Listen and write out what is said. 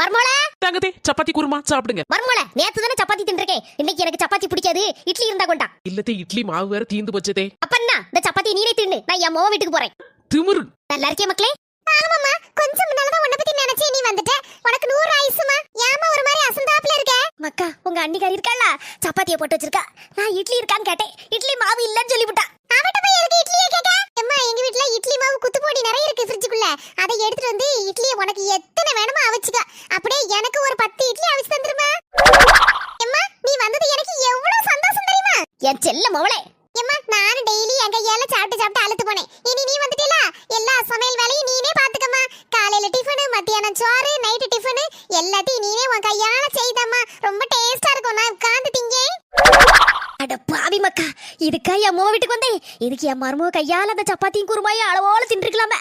மர்மோள தங்கதே சப்பாத்தி குருமா சாப்பிடுங்க. மர்மோள நேத்து தானே சப்பாத்தி தின்றிருக்கேன். இன்னைக்கு எனக்கு சப்பாத்தி பிடிக்காது. இட்லி இருந்தா கொண்டா. இல்லத்தே இட்லி மாவு வேற தீந்து போச்சதே. அப்பன்னா இந்த சப்பாத்தி நீனே தின்னு. நான் என் மோவ வீட்டுக்கு போறேன். திமிரு. நல்லா இருக்கே மக்களே. ஆமாம்மா கொஞ்சம் முன்னால உன்னை பத்தி நினைச்சே நீ வந்துட்ட. உனக்கு 100 ஆயுசுமா. ஏமா ஒரு மாதிரி அசந்தாப்ல இருக்க? மக்கா உங்க அண்ணிகாரி இருக்காளா சப்பாத்தியை போட்டு வச்சிருக்கா. நான் இட்லி இருக்கான்னு கேட்டேன். இட்லி மாவு இல்லன்னு சொல்லிவிட்டா. அவட்ட போய் எதுக்கு இட்லியே கேக்க? அம்மா எங்க வீட்ல இட்லி மாவு குத்து போடி நிறைய இருக்கு ஃப்ரிட்ஜுக்குள்ள. அதை எடுத்துட்டு வந்து இட்லியை உனக்கு எத்தனை வேணுமோ அவிச்சுக்க. அப்படியே எனக்கு ஒரு 10 இட்லி அவிச்சு தந்துருமா. அம்மா நீ வந்தது எனக்கு எவ்வளவு சந்தோஷம் தெரியுமா? என் செல்ல மவளே. அம்மா நான் டெய்லி எங்க கையால சாப்பிட்டு அழுத்து போனேன். இனி நீ வந்துட்டீல எல்லா சமையல் வேலையும் நீனே பாத்துக்கம்மா. காலையில டிஃபன், மத்தியானம் சோறு, நைட் டிஃபன் எல்லாத்தையும் நீனே உன் கையால செய்தம்மா. ரொம்ப டேஸ்டா இருக்கும். நான் உட்கார்ந்து திங்கேன். அட பாவி மக்கா இதுக்கா என் மோ வீட்டுக்கு வந்தேன். இதுக்கு என் மருமோ கையால அந்த சப்பாத்தியும் குருமாயும் அளவோல தின்றுக்கலாமே.